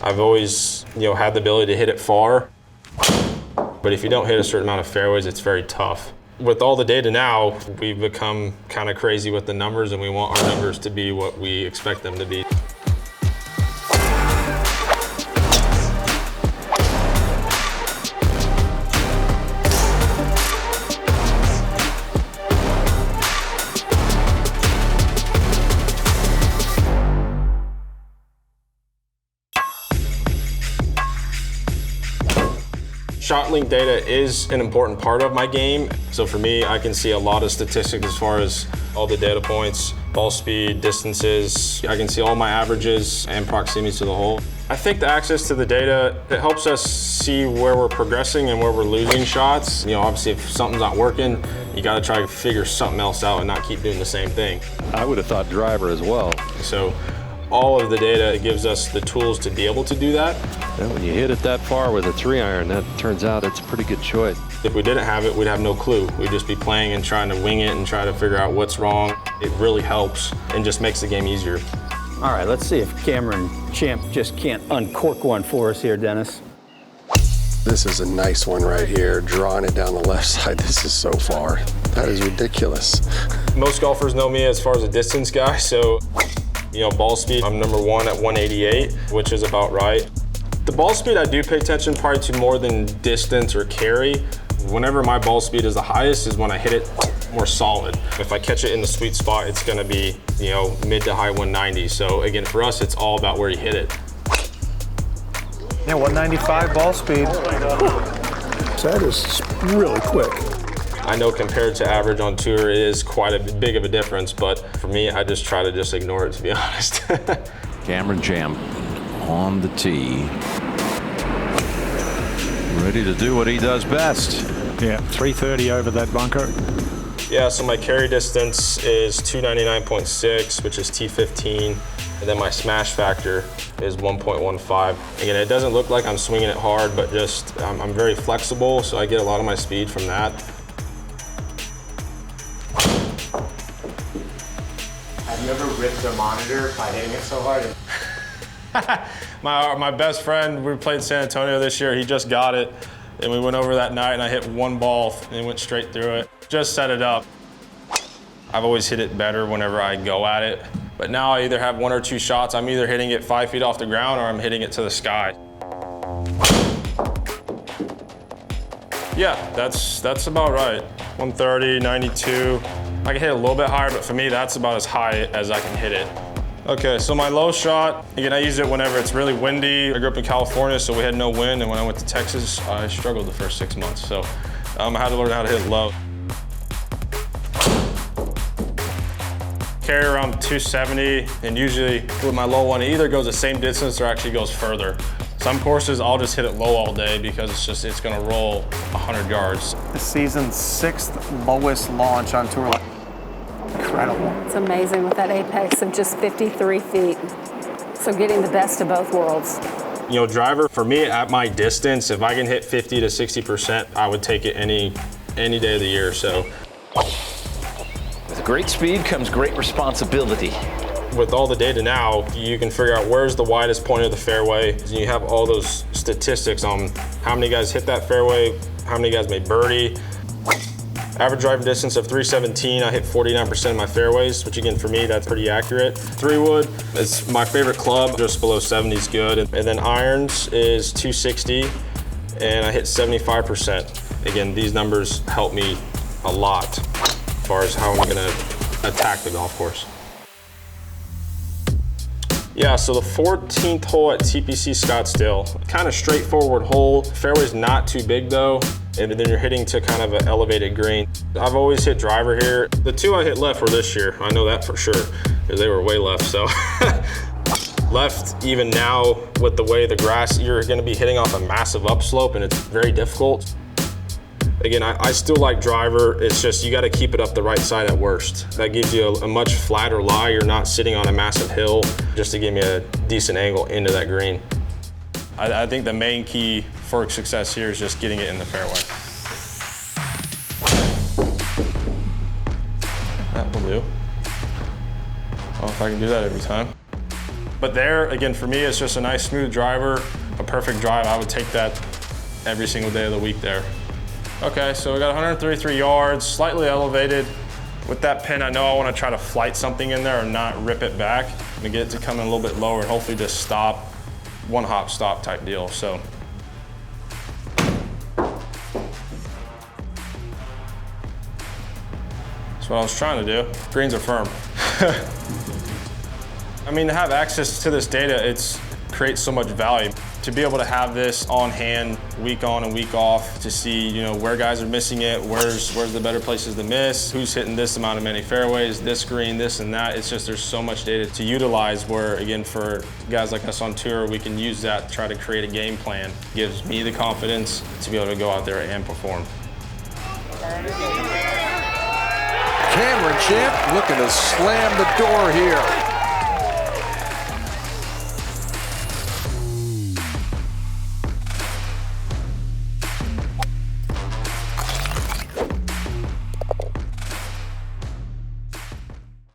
I've always, had the ability to hit it far, but if you don't hit a certain amount of fairways, it's very tough. With all the data now, we've become kind of crazy with the numbers, and we want our numbers to be what we expect them to be. Shot link data is an important part of my game. So for me, I can see a lot of statistics as far as all the data points, ball speed, distances. I can see all my averages and proximity to the hole. I think the access to the data, it helps us see where we're progressing and where we're losing shots. Obviously if something's not working, you gotta try to figure something else out and not keep doing the same thing. I would have thought driver as well. So all of the data, it gives us the tools to be able to do that. And when you hit it that far with a 3-iron, that turns out it's a pretty good choice. If we didn't have it, we'd have no clue. We'd just be playing and trying to wing it and try to figure out what's wrong. It really helps and just makes the game easier. All right, let's see if Cameron Champ just can't uncork one for us here, Dennis. This is a nice one right here, drawing it down the left side. This is so far. That is ridiculous. Most golfers know me as far as a distance guy, so ball speed, I'm number 1 at 188, which is about right. The ball speed I do pay attention probably to more than distance or carry. Whenever my ball speed is the highest is when I hit it more solid. If I catch it in the sweet spot, it's gonna be, mid to high 190s. So again, for us, it's all about where you hit it. Yeah, 195 ball speed. That is really quick. I know compared to average on tour, it is quite a big of a difference, but for me, I just try to just ignore it, to be honest. Cameron Champ on the tee. Ready to do what he does best. Yeah, 330 over that bunker. Yeah, so my carry distance is 299.6, which is T15, and then my smash factor is 1.15. Again, it doesn't look like I'm swinging it hard, but just I'm very flexible, so I get a lot of my speed from that. Have you ever ripped a monitor by hitting it so hard? My best friend, we played San Antonio this year, he just got it, and we went over that night and I hit one ball and it went straight through it. Just set it up. I've always hit it better whenever I go at it, but now I either have 1 or 2 shots. I'm either hitting it 5 feet off the ground or I'm hitting it to the sky. Yeah, that's about right. 130, 92. I can hit a little bit higher, but for me, that's about as high as I can hit it. Okay, so my low shot, again, I use it whenever it's really windy. I grew up in California, so we had no wind, and when I went to Texas, I struggled the first 6 months. So I had to learn how to hit low. Carry around 270, and usually with my low one, it either goes the same distance or actually goes further. Some courses, I'll just hit it low all day because it's gonna roll 100 yards. The season's 6th lowest launch on tour. Incredible. It's amazing with that apex of just 53 feet. So getting the best of both worlds. Driver, for me, at my distance, if I can hit 50 to 60%, I would take it any day of the year, so. With great speed comes great responsibility. With all the data now, you can figure out where's the widest point of the fairway. And you have all those statistics on how many guys hit that fairway, how many guys made birdie. Average driving distance of 317, I hit 49% of my fairways, which again, for me, that's pretty accurate. 3-wood is my favorite club, just below 70 is good. And then irons is 260, and I hit 75%. Again, these numbers help me a lot as far as how I'm gonna attack the golf course. Yeah, so the 14th hole at TPC Scottsdale, kind of straightforward hole. Fairway's not too big though, and then you're hitting to kind of an elevated green. I've always hit driver here. The 2 I hit left were this year. I know that for sure, because they were way left, so. Left, even now, with the way the grass, you're gonna be hitting off a massive upslope and it's very difficult. Again, I still like driver. It's just you got to keep it up the right side at worst. That gives you a much flatter lie. You're not sitting on a massive hill just to give me a decent angle into that green. I think the main key for success here is just getting it in the fairway. That will do. Well, if I can do that every time. But there, again, for me, it's just a nice smooth driver, a perfect drive. I would take that every single day of the week there. Okay, so we got 133 yards, slightly elevated. With that pin, I know I want to try to flight something in there or not rip it back. I'm gonna get it to come in a little bit lower and hopefully just stop, one hop stop type deal. So. That's what I was trying to do. Greens are firm. I mean, to have access to this data, it creates so much value. To be able to have this on hand week on and week off to see, you know, where guys are missing it, where's the better places to miss, who's hitting this amount of many fairways, this green, this and that. It's just there's so much data to utilize where, again, for guys like us on tour, we can use that to try to create a game plan. Gives me the confidence to be able to go out there and perform. Cameron Champ looking to slam the door here.